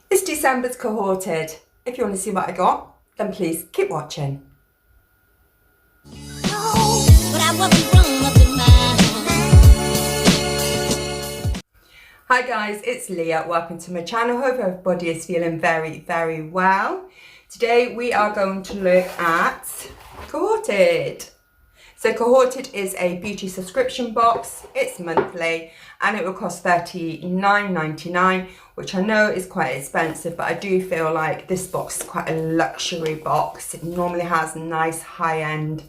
It's December's Cohorted. If you want to see what I got, then please keep watching. Hi guys, it's Leah. Welcome to my channel. Hope everybody is feeling very well. Today we are going to look at Cohorted. So Cohorted is a beauty subscription box. It's monthly and it will cost $39.99, which I know is quite expensive, but I do feel like this box is quite a luxury box. It normally has nice high-end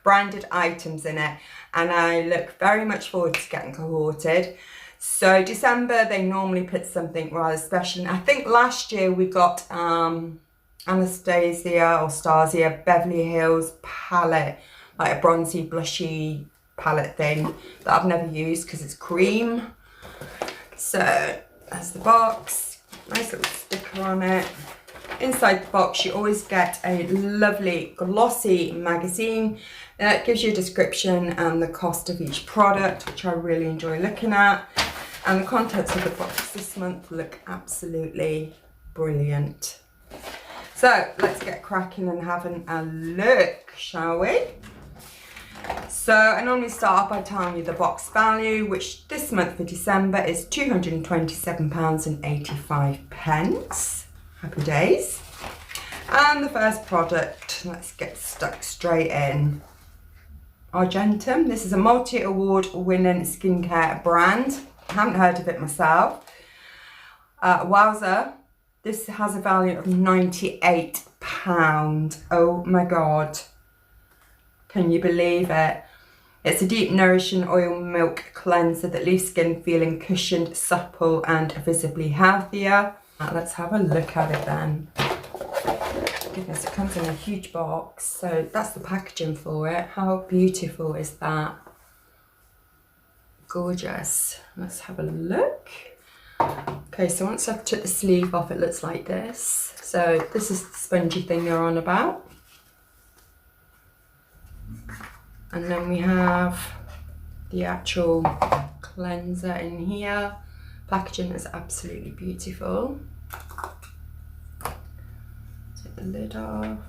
branded items in it, and I look very much forward to getting Cohorted. So December, they normally put something rather special. And I think last year we got Anastasia or Stasia Beverly Hills palette, like a bronzy blushy palette thing that I've never used because it's cream. So there's the box, nice little sticker on it. Inside the box you always get a lovely glossy magazine that gives you a description and the cost of each product, which I really enjoy looking at. And the contents of the box this month look absolutely brilliant. So let's get cracking and having a look, shall we? So I normally start off by telling you the box value, which this month for December is £227.85. Happy days. And the first product, let's get stuck straight in. Argentum. This is a multi-award winning skincare brand. I haven't heard of it myself. Wowza. This has a value of £98. Oh my god. Can you believe it? It's a deep nourishing oil milk cleanser that leaves skin feeling cushioned, supple and visibly healthier. Let's have a look at it then. Goodness, it comes in a huge box. So that's the packaging for it. How beautiful is that? Gorgeous. Let's have a look. Okay, so once I've took the sleeve off, it looks like this. So this is the spongy thing they're on about. And then we have the actual cleanser in here. Packaging is absolutely beautiful. Take the lid off.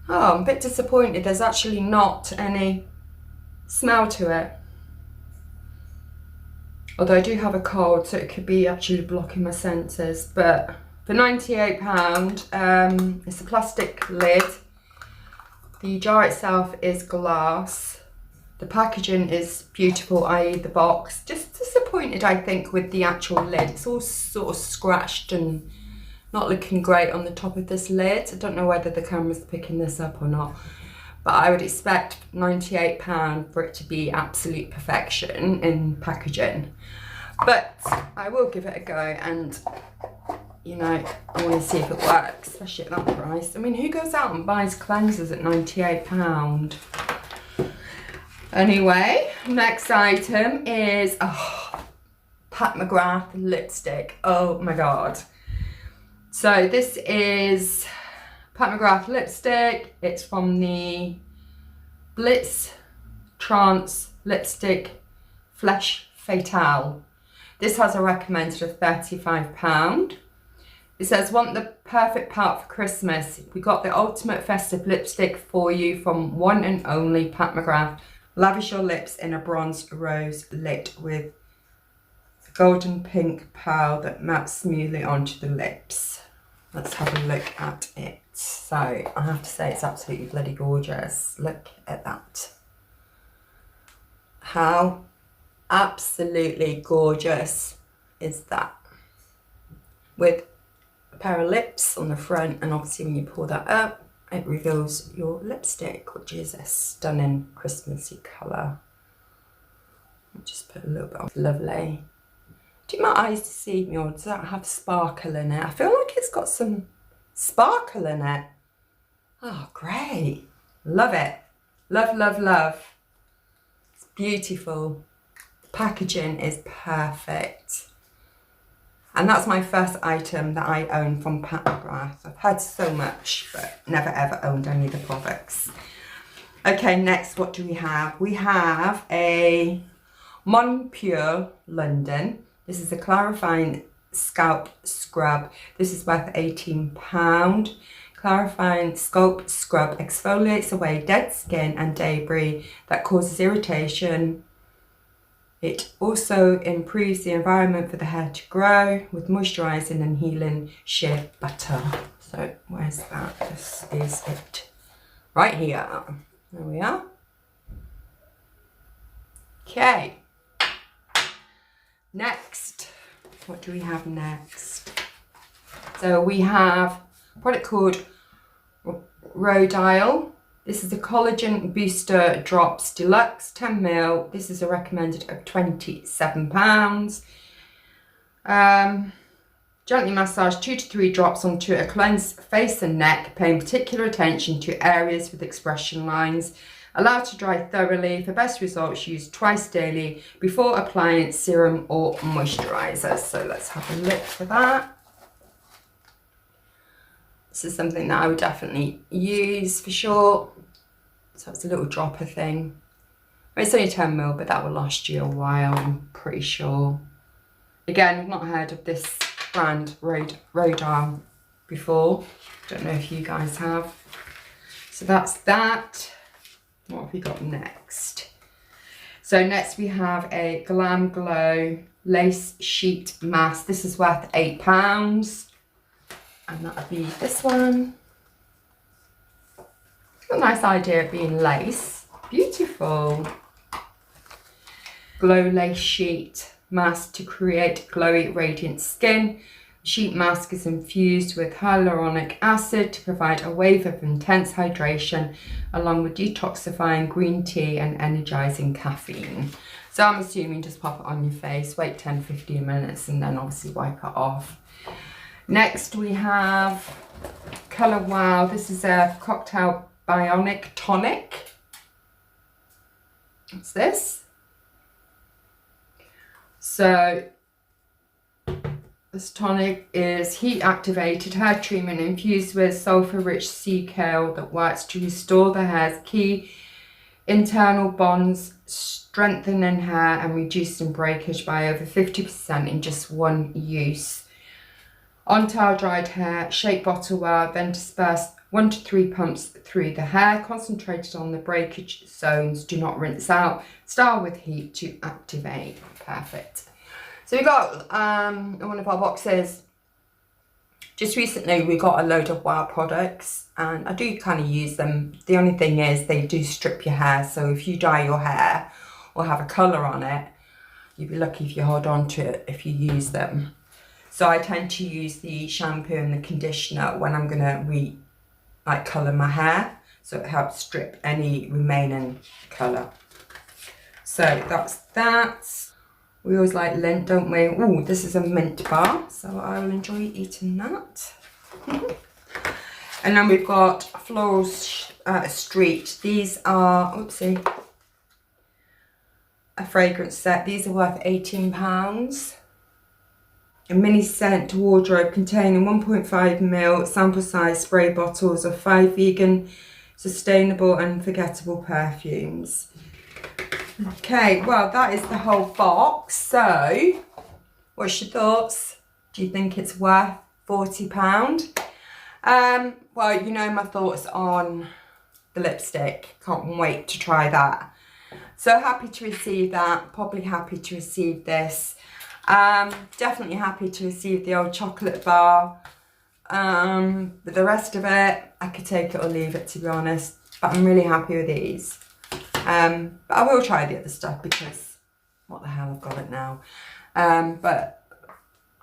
Oh, I'm a bit disappointed. There's actually not any smell to it. Although I do have a cold, so it could be actually blocking my senses. But for £98, it's a plastic lid. The jar itself is glass. The packaging is beautiful, i.e. the box. Just disappointed, I think, with the actual lid. It's all sort of scratched and not looking great on the top of this lid. I don't know whether the camera's picking this up or not, but I would expect £98 for it to be absolute perfection in packaging. But I will give it a go, and you know, I want to see if it works, especially at that price. I mean, who goes out and buys cleansers at £98? Anyway, next item is Mcgrath lipstick. Oh my god. So this is Mcgrath lipstick. It's from the Blitz Trance Lipstick Flesh Fatale. This has a recommended of £35. It says, want the perfect part for Christmas? We got the ultimate festive lipstick for you from one and only Mcgrath. Lavish your lips in a bronze rose lit with a golden pink pearl that melts smoothly onto the lips. Let's have a look at it. So I have to say it's absolutely bloody gorgeous. Look at that. How absolutely gorgeous is that? With a pair of lips on the front, and obviously when you pull that up, it reveals your lipstick, which is a stunning Christmassy colour. I'll just put a little bit on. Lovely. Do my eyes deceive me, or does that have sparkle in it? I feel like it's got some sparkle in it. Oh, great. Love it. Love, love, love. It's beautiful. The packaging is perfect. And that's my first item that I own from Mcgrath. I've heard so much, but never ever owned any of the products. Okay, next, what do we have? We have a Pure London. This is a clarifying scalp scrub. This is worth £18. Clarifying scalp scrub exfoliates away dead skin and debris that causes irritation. It also improves the environment for the hair to grow with moisturising and healing shea butter. So where's that? This is it. Right here. There we are. Okay. Next. What do we have next? So we have a product called Rodial. This is a collagen booster drops deluxe 10ml. This is a recommended of £27. Gently massage 2 to 3 drops onto a cleansed face and neck, paying particular attention to areas with expression lines. Allow to dry thoroughly. For best results, use twice daily before applying serum or moisturiser. So let's have a look for that. This is something that I would definitely use for sure. So it's a little dropper thing. It's only 10ml, but that will last you a while, I'm pretty sure. Again, I've not heard of this brand, Rodial, before. Don't know if you guys have. So that's that. What have we got next? So next we have a Glam Glow Lace Sheet Mask. This is worth £8. And that'll be this one. A nice idea of being lace. Beautiful. Glow Lace Sheet Mask to create glowy, radiant skin. The sheet mask is infused with hyaluronic acid to provide a wave of intense hydration along with detoxifying green tea and energizing caffeine. So I'm assuming just pop it on your face, wait 10-15 minutes and then obviously wipe it off. Next we have Colour Wow. This is a cocktail bionic tonic. What's this? So this tonic is heat activated hair treatment infused with sulfur rich sea kale that works to restore the hair's key internal bonds, strengthening hair and reducing breakage by over 50% in just one use. On towel dried hair, shake bottle well, then disperse 1 to 3 pumps through the hair, concentrated on the breakage zones, do not rinse out, style with heat to activate. Perfect. So we got in one of our boxes, just recently we got a load of Wow products and I do kind of use them. The only thing is they do strip your hair, so if you dye your hair or have a colour on it, you'd be lucky if you hold on to it if you use them. So I tend to use the shampoo and the conditioner when I'm gonna colour my hair, so it helps strip any remaining colour. So that's that. We always like lint, don't we? Oh, this is a mint bar, so I'll enjoy eating that. And then we've got Floral Street. These are, oopsie, a fragrance set. These are worth £18. A mini scent wardrobe containing 1.5ml sample size spray bottles of 5 vegan, sustainable and unforgettable perfumes. Okay, well that is the whole box. So, what's your thoughts? Do you think it's worth £40? Well, you know my thoughts on the lipstick. Can't wait to try that. So happy to receive that. Probably happy to receive this. Definitely happy to receive the old chocolate bar. But the rest of it, I could take it or leave it, to be honest. But I'm really happy with these. But I will try the other stuff because what the hell, I've got it now. But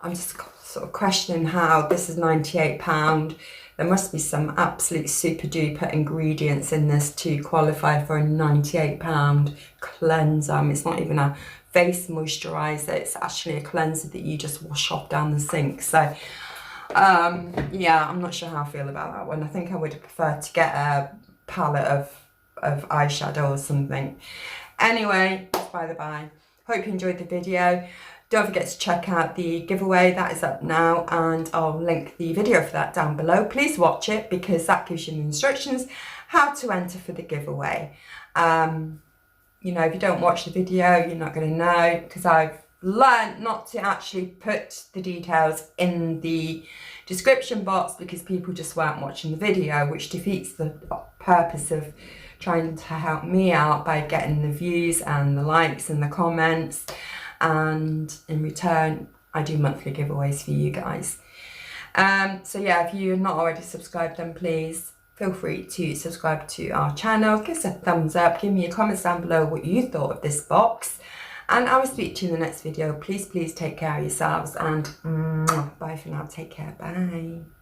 I'm just sort of questioning how this is £98. There must be some absolute super duper ingredients in this to qualify for a £98 cleanser. It's not even a face moisturiser, it's actually a cleanser that you just wash off down the sink. So yeah, I'm not sure how I feel about that one. I think I would have preferred to get a palette of eyeshadow or something. Anyway, that's by the by. Hope you enjoyed the video. Don't forget to check out the giveaway that is up now, and I'll link the video for that down below. Please watch it because that gives you the instructions how to enter for the giveaway. you know, if you don't watch the video, you're not going to know, because I've learned not to actually put the details in the description box because people just weren't watching the video, which defeats the purpose of trying to help me out by getting the views and the likes and the comments. And in return, I do monthly giveaways for you guys. So yeah, if you're not already subscribed, then please feel free to subscribe to our channel, give us a thumbs up, give me a comment down below what you thought of this box, and I will speak to you in the next video. Please take care of yourselves, and bye for now. Take care. Bye.